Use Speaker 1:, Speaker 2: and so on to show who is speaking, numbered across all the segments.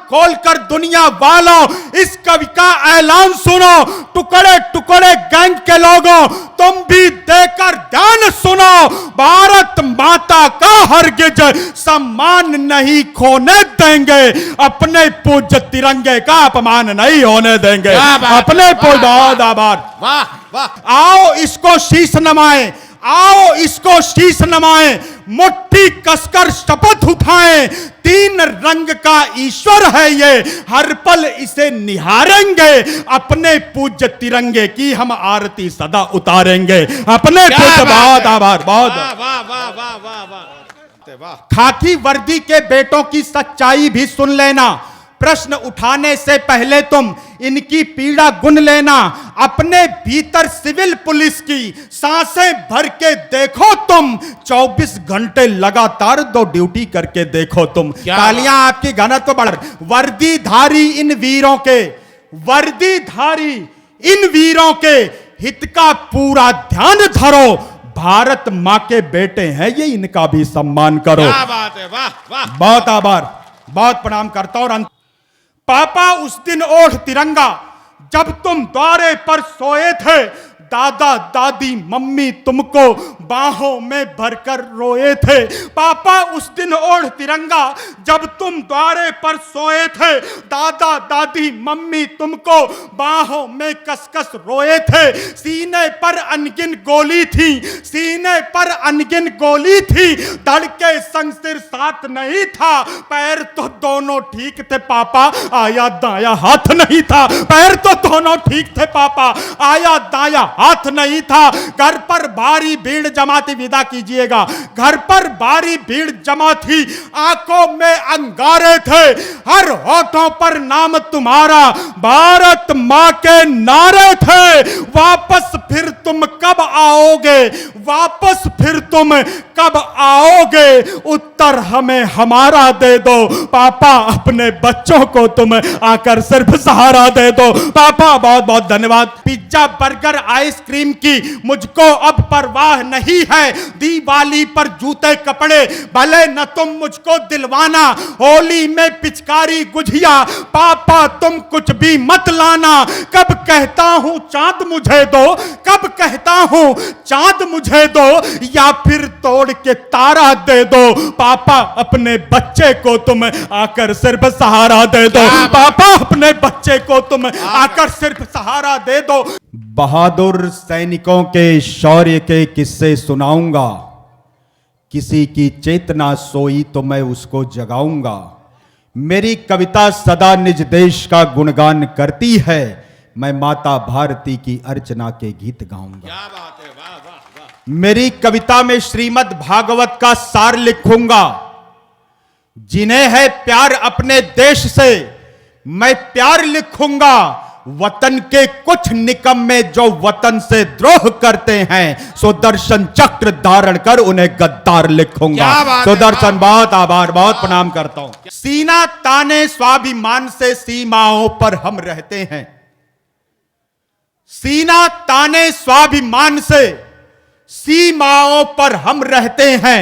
Speaker 1: खोलकर दुनिया वालों इस कवि का ऐलान सुनो। टुकड़े टुकड़े गैंग के लोगों तुम भी देकर ध्यान सुनो। भारत माता का हरगिज सम्मान नहीं खोने देंगे, अपने पूज्य तिरंगे का अपमान नहीं होने देंगे। अपने बहुत आभार।
Speaker 2: वाह वाह।
Speaker 1: आओ इसको शीश नमाएं, आओ इसको शीश नमाएं, मुट्ठी कसकर शपथ उठाएं। तीन रंग का ईश्वर है ये, हर पल इसे निहारेंगे। अपने पूज्य तिरंगे की हम आरती सदा उतारेंगे। अपने पूज्य बहुत आभार। बहुत
Speaker 2: वाह वाह वाह वाह वाह वाह वाह।
Speaker 1: खाकी वर्दी के बेटों की सच्चाई भी सुन लेना। प्रश्न उठाने से पहले तुम इनकी पीड़ा गुन लेना। अपने भीतर सिविल पुलिस की सांसें भर के देखो तुम। 24 घंटे लगातार दो ड्यूटी करके देखो तुम। तालियां आपकी घनत्व बढ़। वर्दीधारी इन वीरों के, वर्दीधारी इन वीरों के हित का पूरा ध्यान धरो। भारत मां के बेटे हैं ये, इनका भी सम्मान करो।
Speaker 2: क्या बात है। वाह वाह।
Speaker 1: बहुत आभार, बहुत प्रणाम करता हूं। पापा उस दिन ओढ़ तिरंगा जब तुम द्वारे पर सोए थे। दादा दादी मम्मी तुमको बाहों में भरकर रोए थे। पापा उस दिन ओढ़ तिरंगा जब तुम द्वारे पर सोए थे। दादा दादी मम्मी तुमको बाहों में कसकस रोए थे। सीने पर अनगिन गोली थी, सीने पर अनगिन गोली थी। धड़के संग सिर साथ नहीं था, पैर तो दोनों ठीक थे पापा, आया दाया हाथ नहीं था। पैर तो दोनों ठीक थे पापा, आया दाया हाथ नहीं था। घर पर भारी भीड़ जमा थी, विदा कीजिएगा। घर पर भारी भीड़ जमा थी, आंखों में अंगारे थे, हर होठों पर नाम तुम्हारा, भारत मां के नारे थे। वापस फिर तुम कब आओगे, वापस फिर तुम कब आओगे, उत्तर हमें हमारा दे दो। पापा अपने बच्चों को तुम आकर सिर्फ सहारा दे दो। पापा बहुत बहुत धन्यवाद। पिज्जा बर्गर आइसक्रीम की मुझको अब परवाह नहीं है। दिवाली पर जूते कपड़े भले न तुम मुझको दिलवाना, होली में पिचकारी गुझिया पापा तुम कुछ भी मत लाना। कब कहता हूं चांद मुझे दो, कब कहता हूं चांद मुझे दो, या फिर तोड़ के तारा दे दो। पापा अपने बच्चे को तुम आकर सिर्फ सहारा दे दो। पापा अपने बच्चे को तुम आकर सिर्फ सहारा दे दो। बहादुर सैनिकों के शौर्य के किस्से सुनाऊंगा। किसी की चेतना सोई तो मैं उसको जगाऊंगा। मेरी कविता सदा निज देश का गुणगान करती है। मैं माता भारती की अर्चना के गीत गाऊंगा।
Speaker 2: क्या बात है। वाह वाह वाह।
Speaker 1: मेरी कविता में श्रीमद् भागवत का सार लिखूंगा। जिन्हें है प्यार अपने देश से, मैं प्यार लिखूंगा। वतन के कुछ निकम्मे जो वतन से द्रोह करते हैं, सुदर्शन चक्र धारण कर उन्हें गद्दार लिखूंगा। सुदर्शन बहुत आभार, बहुत प्रणाम करता हूं। सीना ताने स्वाभिमान से सीमाओं पर हम रहते हैं। सीना ताने स्वाभिमान से सीमाओं पर हम रहते हैं।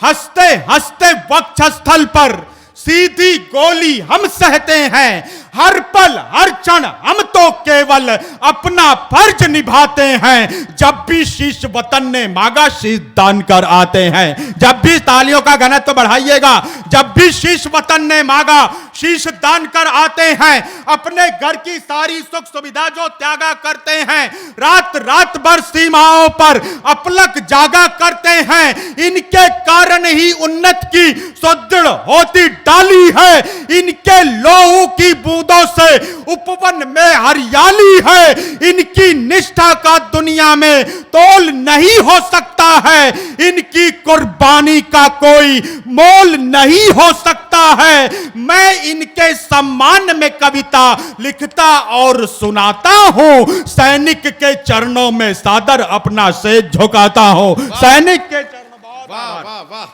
Speaker 1: हंसते हंसते वक्षस्थल पर सीधी गोली हम सहते हैं। हर पल हर क्षण हम तो केवल अपना फर्ज निभाते हैं। जब भी शीश वतन ने मांगा शीश दान कर आते हैं। जब भी, तालियों का घनत्व बढ़ाइएगा, जब भी शीश वतन ने मांगा शीश दान कर आते हैं। अपने घर की सारी सुख सुविधा जो त्यागा करते हैं, रात रात भर सीमाओं पर अपलक जागा करते हैं। इनके कारण ही उन्नत की सुदृढ़ होती डाली है। इनके लोहू की बूंदों से उपवन में हरियाली है। इनकी निष्ठा का दुनिया में तोल नहीं हो सकता है। इनकी कुर्बानी का कोई मोल नहीं हो सकता है। मैं इनके सम्मान में कविता लिखता और सुनाता हूं। सैनिक के चरणों में सादर अपना सिर झुकाता हूं। सैनिक के चरणों, वाह वाह वाह वाह।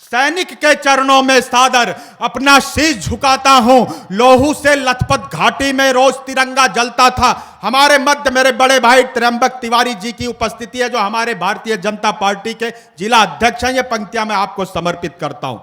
Speaker 1: सैनिक के चरणों में सादर अपना शीश झुकाता हूं। लोहू से लथपथ घाटी में रोज तिरंगा जलता था। हमारे मध्य मेरे बड़े भाई त्र्यंबक तिवारी जी की उपस्थिति है, जो हमारे भारतीय जनता पार्टी के जिला अध्यक्ष हैं। ये पंक्तियां मैं आपको समर्पित करता हूं।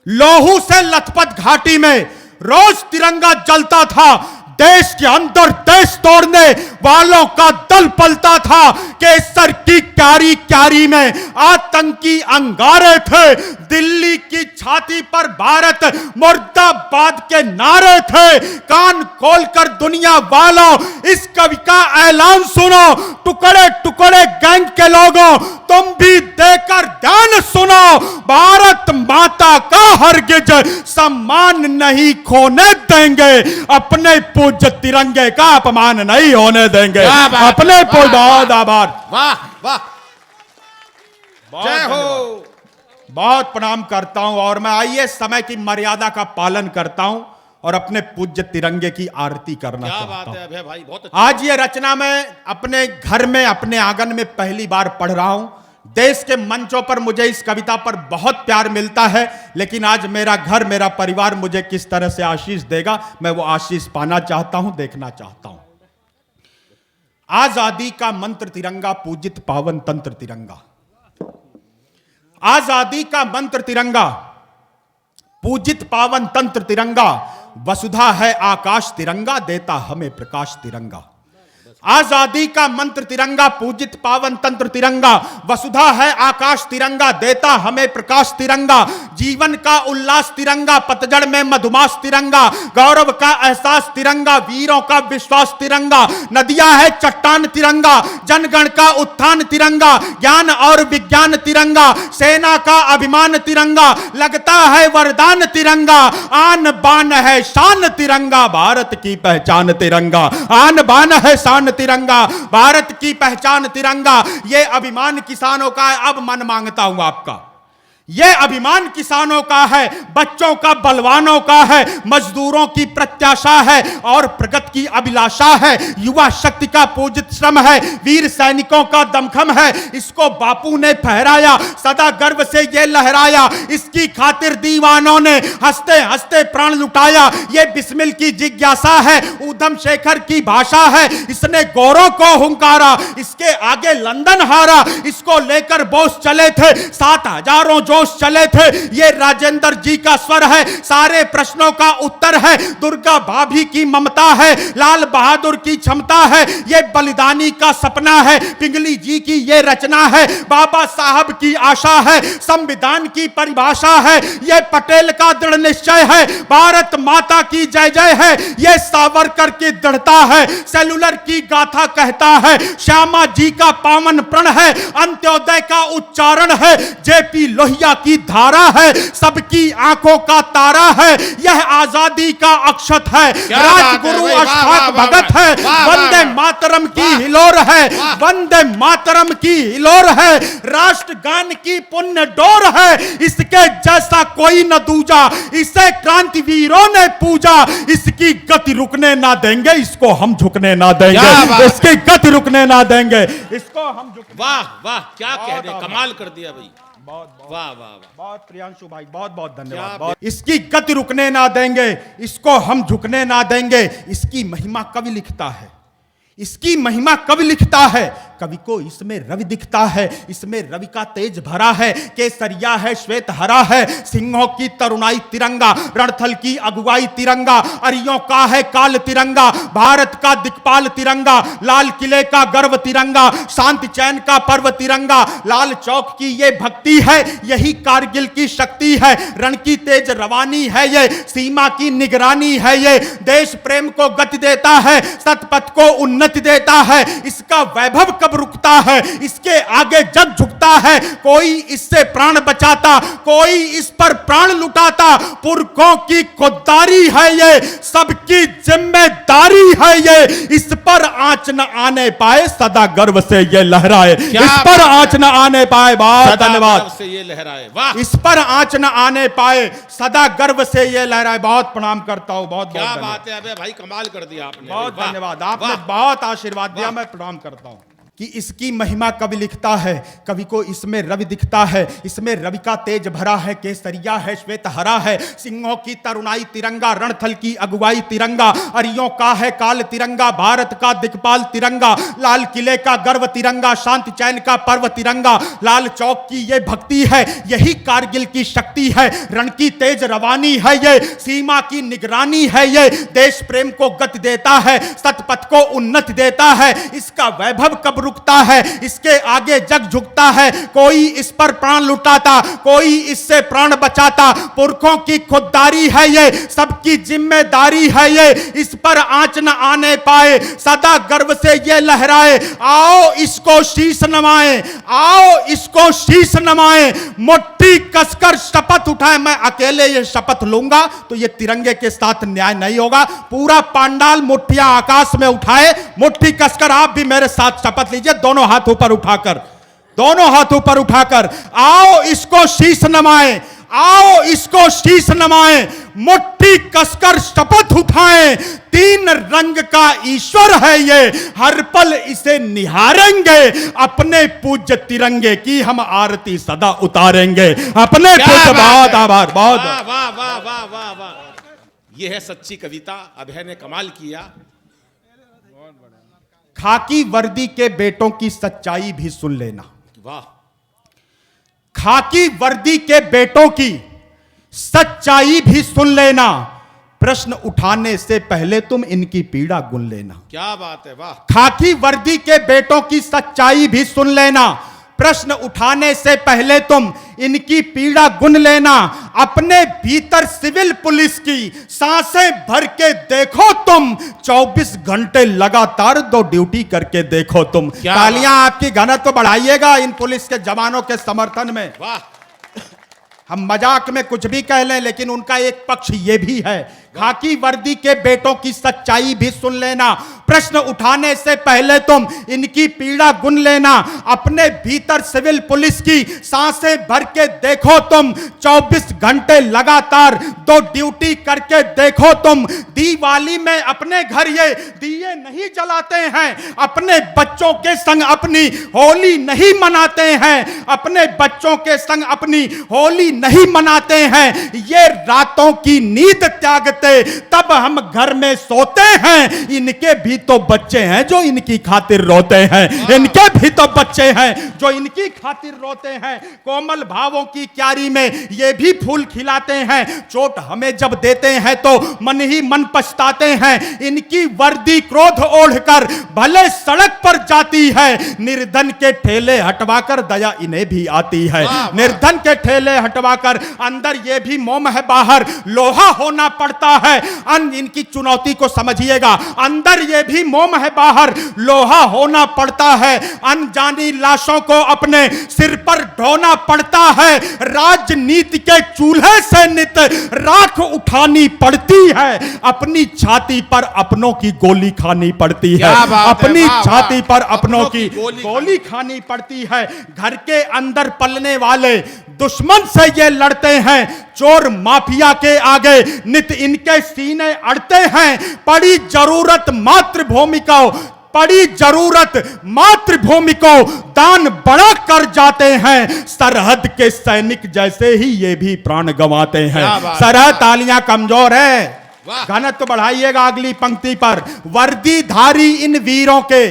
Speaker 1: लोहू से लथपथ घाटी में रोज तिरंगा जलता था। देश के अंदर देश तोड़ने वालों का दल पलता था। केसर की क्यारी क्यारी में आतंकी अंगारे थे। दिल्ली की छाती पर भारत मुर्दाबाद के नारे थे। कान खोलकर दुनिया वालों इस कवि का ऐलान सुनो। टुकड़े टुकड़े गैंग के लोगों तुम भी देकर ध्यान सुनो। भारत माता का हरगिज सम्मान नहीं खोने देंगे। अपने पूज्य तिरंगे का अपमान नहीं होने देंगे। अपने बहुत आभार।
Speaker 2: वाह वाह, जय हो।
Speaker 1: बहुत प्रणाम करता हूं और मैं आइए समय की मर्यादा का पालन करता हूं और अपने पूज्य तिरंगे की आरती करना
Speaker 2: क्या
Speaker 1: चाहता
Speaker 2: बात
Speaker 1: हूं।
Speaker 2: है अभय भाई, बहुत
Speaker 1: आज ये रचना मैं अपने घर में अपने आंगन में पहली बार पढ़ रहा हूं। देश के मंचों पर मुझे इस कविता पर बहुत प्यार मिलता है, लेकिन आज मेरा घर मेरा परिवार मुझे किस तरह से आशीष देगा, मैं वो आशीष पाना चाहता हूं, देखना चाहता हूं। आजादी का मंत्र तिरंगा, पूजित पावन तंत्र तिरंगा। आजादी का मंत्र तिरंगा, पूजित पावन तंत्र तिरंगा। वसुधा है आकाश तिरंगा, देता हमें प्रकाश तिरंगा। आजादी का मंत्र तिरंगा, पूजित पावन तंत्र तिरंगा। वसुधा है आकाश तिरंगा, देता हमें प्रकाश तिरंगा। जीवन का उल्लास तिरंगा, पतझड़ में मधुमास तिरंगा। गौरव का एहसास तिरंगा, वीरों का विश्वास तिरंगा। नदियां है चट्टान तिरंगा, जनगण का उत्थान तिरंगा। ज्ञान और विज्ञान तिरंगा, सेना का अभिमान तिरंगा। लगता है वरदान तिरंगा, आन बान है शान तिरंगा। भारत की पहचान तिरंगा, आन बान है शान तिरंगा। भारत की पहचान तिरंगा। ये अभिमान किसानों का है, अब मन मांगता हूं आपका। यह अभिमान किसानों का है, बच्चों का बलवानों का है, मजदूरों की प्रत्याशा है और प्रगति की अभिलाषा है। युवा शक्ति का पूजित श्रम है, वीर सैनिकों का दमखम है। इसको बापू ने फहराया, सदा गर्व से यह लहराया। इसकी खातिर दीवानों ने हंसते हंसते प्राण लुटाया। यह बिस्मिल की जिज्ञासा है, ऊधम शेखर की भाषा है। इसने गौरों को हुंकारा, इसके आगे लंदन हारा। इसको लेकर बोस चले थे, 7,000 जोश चले थे। ये राजेंद्र जी का स्वर है, सारे प्रश्नों का उत्तर है। दुर्गा भाभी की ममता है, लाल बहादुर की क्षमता है। ये बलिदानी का सपना है, पिंगली जी की ये रचना है। बाबा साहब की आशा है, संविधान की परिभाषा है। ये पटेल का दृढ़ निश्चय है, भारत माता की जय जय है। ये सावरकर की दृढ़ता है, सेलुलर की गाथा कहता है। श्यामा जी का पावन प्रण है, अंत्योदय का उच्चारण है। जेपी लोहिया की धारा है, सबकी आंखों का तारा है। यह आजादी का अक्षत है, राजगुरु अष्टाक भगत है। वंदे मातरम की हिलोर है, वंदे मातरम की हिलोर है। राष्ट्रगान की पुण्य डोर है, इसके जैसा कोई न दूजा। इसे क्रांतिवीरों ने पूजा, इसकी गति रुकने ना देंगे, इसको हम झुकने ना देंगे। इसकी गति रुकने ना देंगे, इसको हम झुकने।
Speaker 2: वाह वाह, क्या कहने, कमाल कर दिया भाई।
Speaker 1: बहुत
Speaker 2: वाह वाह वाह,
Speaker 1: बहुत प्रियांशु भाई, बहुत बहुत धन्यवाद। इसकी गति रुकने ना देंगे, इसको हम झुकने ना देंगे। इसकी महिमा कवि लिखता है, इसकी महिमा कवि लिखता है। कवि को इसमें रवि दिखता है, इसमें रवि का तेज भरा है। केसरिया है, श्वेत हरा है, सिंहों की तरुणाई तिरंगा, रणथल की अगुवाई तिरंगा, अरियों का है काल तिरंगा, भारत का दिक्पाल तिरंगा, लाल किले का गर्व तिरंगा, शांति चैन का पर्व तिरंगा। लाल चौक की ये भक्ति है, यही कारगिल की शक्ति है। रण की तेज रवानी है ये, सीमा की निगरानी है ये। देश प्रेम को गति देता है, सतपथ को उन्नति देता है। इसका वैभव कब रुकता है, इसके आगे जग झुकता है। कोई इससे प्राण बचाता, कोई इस पर प्राण लुटाता। पुरखों की खुददारी है ये, सबकी जिम्मेदारी है ये। इस पर आंच न आने पाए, सदा गर्व से ये लहराए। इस पर आंच न आने पाए, बहुत धन्यवाद।
Speaker 2: से ये लहराए, वाह।
Speaker 1: इस पर आंच न आने पाए, सदा गर्व से ये लहराए। बहुत प्रणाम करता हूं, बहुत
Speaker 2: क्या
Speaker 1: बहुत
Speaker 2: बात है अबे भाई, कमाल कर दिया आपने।
Speaker 1: बहुत
Speaker 2: वाह,
Speaker 1: धन्यवाद, आपने
Speaker 2: वाह।
Speaker 1: बहुत आशीर्वाद दिया, मैं प्रणाम करता हूं। कि इसकी महिमा कवि लिखता है, कवि को इसमें रवि दिखता है, इसमें रवि का तेज भरा है, केसरिया है, श्वेत हरा है, सिंहों की तरुणाई तिरंगा, रणथल की अगुवाई तिरंगा, अरियों का है काल तिरंगा, भारत का दिक्पाल तिरंगा, लाल किले का गर्व तिरंगा, शांति चैन का पर्व तिरंगा, लाल चौक की ये भक्ति है, यही कारगिल की शक्ति है, रण की तेज रवानी है ये, सीमा की निगरानी है ये, देश प्रेम को गति देता है, सतपथ को उन्नति देता है, इसका वैभव कब रुकता है, इसके आगे जग झुकता है, कोई इस पर प्राण लुटाता, कोई इससे प्राण बचाता, पुरखों की खुददारी है ये, सबकी जिम्मेदारी है ये, इस पर आंच न आने पाए, सदा गर्व से ये लहराए, आओ इसको शीश नवाएं, आओ इसको शीश नवाएं, मुट्ठी कसकर शपथ उठाएं। मैं अकेले ये शपथ लूंगा तो ये तिरंगे के साथ न्याय नहीं होगा, पूरा पांडाल मुट्ठियां आकाश में उठाए, मुट्ठी कसकर आप भी मेरे साथ शपथ लीजिए, दोनों हाथ ऊपर उठाकर, दोनों हाथ ऊपर उठाकर, आओ इसको शीश नवाएं, आओ इसको शीश नवाएं, मुट्ठी कसकर शपथ उठाएं, तीन रंग का ईश्वर है ये, हर पल इसे निहारेंगे, अपने पूज्य तिरंगे की हम आरती सदा उतारेंगे, अपने पूज्य। बहुत आभार, बहुत
Speaker 2: वाह वाह वाह वाह वाह वाह, ये है सच्ची कविता। अभय ने कमाल किया।
Speaker 1: खाकी वर्दी के बेटों की सच्चाई भी सुन लेना।
Speaker 2: वाह,
Speaker 1: खाकी वर्दी के बेटों की सच्चाई भी सुन लेना, प्रश्न उठाने से पहले तुम इनकी पीड़ा गुन लेना।
Speaker 2: क्या बात है, वाह।
Speaker 1: खाकी वर्दी के बेटों की सच्चाई भी सुन लेना, प्रश्न उठाने से पहले तुम इनकी पीड़ा गुन लेना, अपने भीतर सिविल पुलिस की सांसें भर के देखो तुम, 24 घंटे लगातार दो ड्यूटी करके देखो तुम। तालियां आपकी घनत्व बढ़ाइएगा इन पुलिस के जवानों के समर्थन में।
Speaker 2: वाह,
Speaker 1: हम मजाक में कुछ भी कह लें, लेकिन उनका एक पक्ष ये भी है, खाकी वर्दी के बेटों की सच्चाई भी सुन लेना, प्रश्न उठाने से पहले तुम इनकी पीड़ा गुन लेना, अपने भीतर सिविल पुलिस की सांसें भर के देखो तुम, 24 घंटे लगातार दो ड्यूटी करके देखो तुम। दिवाली में अपने घर ये दिए नहीं जलाते हैं, अपने बच्चों के संग अपनी होली नहीं मनाते हैं, अपने बच्चों के संग अपनी होली नहीं मनाते हैं, ये रातों की नींद त्यागते तब हम घर में सोते हैं, इनके भी तो बच्चे हैं जो इनकी खातिर रोते हैं, इनके भी तो बच्चे हैं जो इनकी खातिर रोते हैं, कोमल भावों की क्यारी में ये भी फूल खिलाते हैं, चोट हमें जब देते हैं तो मन ही मन पछताते हैं, इनकी वर्दी क्रोध ओढ़कर भले सड़क पर जाती है, निर्धन के ठेले हटवाकर दया इन्हें भी आती है, निर्धन के ठेले हटवाकर अंदर ये भी मोम है, बाहर लोहा होना पड़ता है। इनकी चुनौती को समझिएगा, अंदर ये भी मोम है, बाहर लोहा होना पड़ता है, अनजानी लाशों को अपने सिर पर ढोना पड़ता है, राजनीति के चूल्हे से नित राख उठानी पड़ती है, अपनी छाती पर अपनों की गोली खानी पड़ती है, अपनी छाती पर अपनों की गोली खानी पड़ती है, घर के अंदर पलने वाले दुश्मन से ये लड़ते हैं, चोर माफिया के आगे नित इनके सीने अड़ते हैं, पड़ी जरूरत मातृभूमि को, पड़ी जरूरत मातृभूमि को दान बड़ा कर जाते हैं, सरहद के सैनिक जैसे ही ये भी प्राण गंवाते हैं। सरहद तालियां कमजोर है, घनत्व बढ़ाइएगा अगली पंक्ति पर। वर्दीधारी इन वीरों के,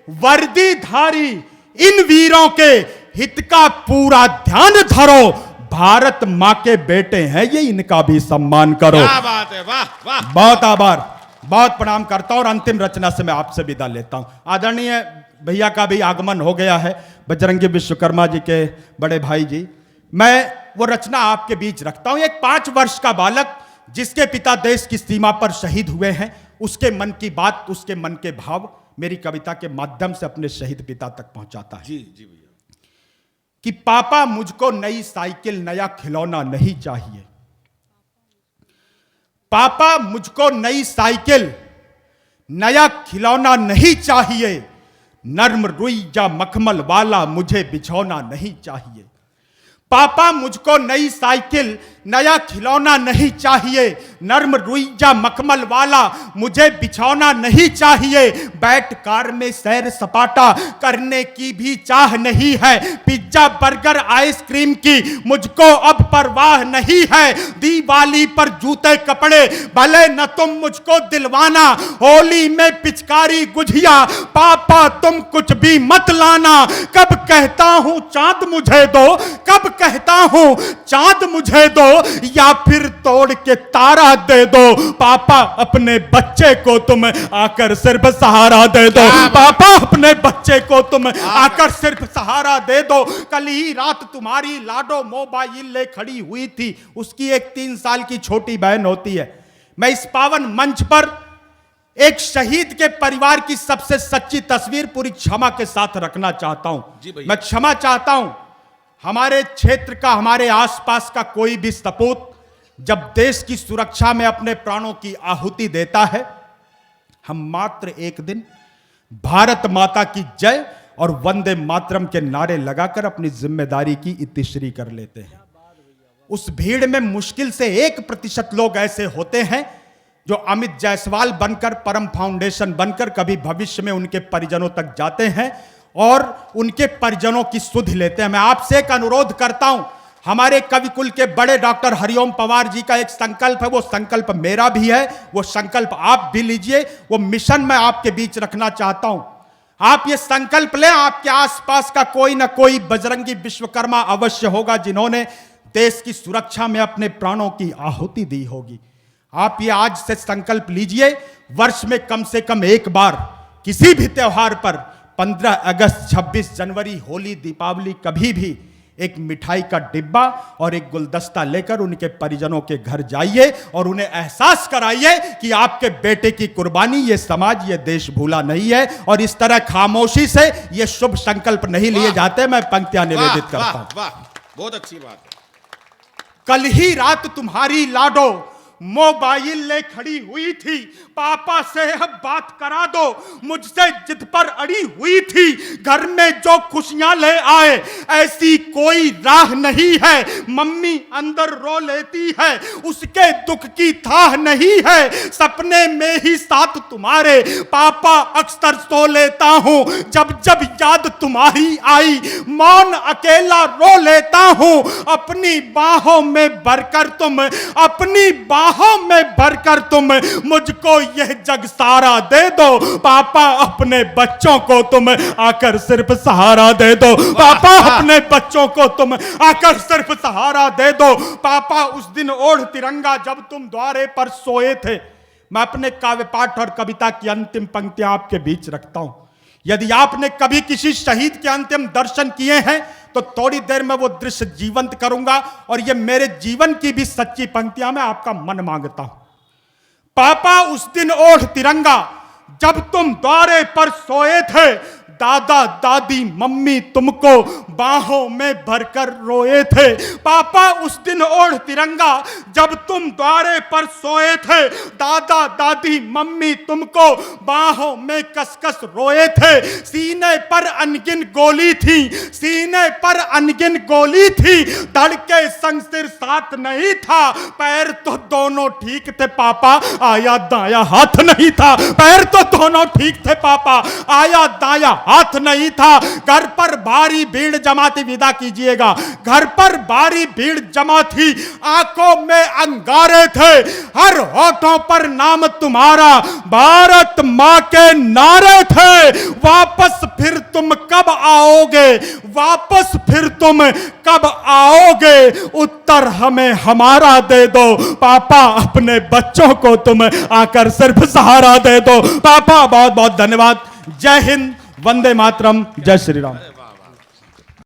Speaker 1: वर्दीधारी इन वीरों के हित का पूरा ध्यान धरो, भारत मां के बेटे हैं ये, इनका भी सम्मान करो।
Speaker 2: क्या बात है, वाह वाह।
Speaker 1: बहुत आभार, बहुत प्रणाम करता हूं और अंतिम रचना से मैं आपसे विदा लेता हूं। आदरणीय भैया का भी आगमन हो गया है, बजरंगी विश्वकर्मा जी के बड़े भाई जी, मैं वो रचना आपके बीच रखता हूं। एक 5 वर्ष का बालक जिसके पिता देश की सीमा पर शहीद हुए हैं, उसके मन की बात, उसके मन के भाव मेरी कविता के माध्यम से अपने शहीद पिता तक पहुंचाता है।
Speaker 2: जी जी भैया।
Speaker 1: कि पापा मुझको नई साइकिल नया खिलौना नहीं चाहिए, पापा मुझको नई साइकिल नया खिलौना नहीं चाहिए, नर्म रुई या मखमल वाला मुझे बिछौना नहीं चाहिए, पापा मुझको नई साइकिल नया खिलौना नहीं चाहिए, नर्म रुइया मखमल वाला मुझे बिछौना नहीं चाहिए, बैठ कार में सैर सपाटा करने की भी चाह नहीं है, पिज्जा बर्गर आइसक्रीम की मुझको अब परवाह नहीं है, दिवाली पर जूते कपड़े भले न तुम मुझको दिलवाना, होली में पिचकारी गुझिया पापा तुम कुछ भी मत लाना, कब कहता हूं चांद मुझे दो, कब कहता हूं चांद मुझे दो, या फिर तोड़ के तारा दे दो, पापा अपने बच्चे को तुम आकर सिर्फ सहारा दे दो, पापा अपने बच्चे को तुम आकर सिर्फ सहारा दे दो। कल ही रात तुम्हारी लाडो मोबाइल ले खड़ी हुई थी, उसकी एक 3 साल की छोटी बहन होती है। मैं इस पावन मंच पर एक शहीद के परिवार की सबसे सच्ची तस्वीर पूरी क्षमा के साथ रखना चाहता हूं। मैं क्षमा चाहता हूं, हमारे क्षेत्र का, हमारे आसपास का कोई भी सपूत जब देश की सुरक्षा में अपने प्राणों की आहुति देता है, हम मात्र एक दिन भारत माता की जय और वंदे मातरम के नारे लगाकर अपनी जिम्मेदारी की इतिश्री कर लेते हैं। उस भीड़ में मुश्किल से 1% लोग ऐसे होते हैं जो अमित जायसवाल बनकर, परम फाउंडेशन बनकर कभी भविष्य में उनके परिजनों तक जाते हैं और उनके परिजनों की सुध लेते हैं। मैं आपसे एक अनुरोध करता हूं, हमारे कवि कुल के बड़े डॉक्टर हरिओम पवार जी का एक संकल्प है, वो संकल्प मेरा भी है, वो संकल्प आप भी लीजिए, वो मिशन मैं आपके बीच रखना चाहता हूं। आप ये संकल्प लें, आपके आसपास का कोई ना कोई बजरंगी विश्वकर्मा अवश्य होगा जिन्होंने देश की सुरक्षा में अपने प्राणों की आहुति दी होगी। आप ये आज से संकल्प लीजिए, वर्ष में कम से कम एक बार किसी भी त्योहार पर 15 अगस्त, 26 जनवरी, होली, दीपावली, कभी भी एक मिठाई का डिब्बा और एक गुलदस्ता लेकर उनके परिजनों के घर जाइए और उन्हें एहसास कराइए कि आपके बेटे की कुर्बानी ये समाज, ये देश भूला नहीं है। और इस तरह खामोशी से ये शुभ संकल्प नहीं लिए जाते। मैं पंक्तियां निवेदित करता हूं।
Speaker 2: बहुत अच्छी बात है।
Speaker 1: कल ही रात तुम्हारी लाडो मोबाइल ले खड़ी हुई थी, पापा से अब बात करा दो, मुझसे जिद पर अड़ी हुई थी, घर में जो खुशियां ले आए ऐसी कोई राह नहीं है, मम्मी अंदर रो लेती है, उसके दुख की थाह नहीं है, सपने में ही साथ तुम्हारे पापा अक्सर सो लेता हूं, जब जब याद तुम्हारी आई मौन अकेला रो लेता हूं, अपनी बाहों में भरकर तुम, अपनी बाहों में भरकर तुम मुझको यह जग सारा दे दो, पापा अपने बच्चों को तुम आकर सिर्फ सहारा दे दो, पापा अपने बच्चों को तुम आकर सिर्फ सहारा दे दो, पापा उस दिन ओढ़ तिरंगा जब तुम द्वारे पर सोए थे। मैं अपने काव्य पाठ और कविता की अंतिम पंक्तियां आपके बीच रखता हूं। यदि आपने कभी किसी शहीद के अंतिम दर्शन किए हैं तो थोड़ी देर में वो दृश्य जीवंत करूंगा और ये मेरे जीवन की भी सच्ची पंक्तियां मैं आपका मन मांगता हूं। पापा उस दिन ओढ़ तिरंगा जब तुम द्वारे पर सोए थे, दादा दादी मम्मी तुमको बाहों में भरकर रोए थे, पापा उस दिन ओढ़ तिरंगा जब तुम द्वारे पर सोए थे, दादा दादी मम्मी तुमको बाहों में कसकस रोए थे, सीने पर अनगिन गोली थी, सीने पर अनगिन गोली थी, धड़के संग सिर साथ नहीं था, पैर तो दोनों ठीक थे पापा, आया दाया हाथ नहीं था, पैर तो दोनों ठीक थे पापा, आया दाया हाथ नहीं था, घर पर भारी भीड़ जमा थी, विदा कीजिएगा, घर पर भारी भीड़ जमा थी, आंखों में अंगारे थे, हर होठों पर नाम तुम्हारा, भारत मां के नारे थे, वापस फिर तुम कब आओगे, वापस फिर तुम कब आओगे, उत्तर हमें हमारा दे दो, पापा अपने बच्चों को तुम आकर सिर्फ सहारा दे दो। पापा बहुत बहुत धन्यवाद। जय हिंद, वंदे मातरम, जय श्री राम।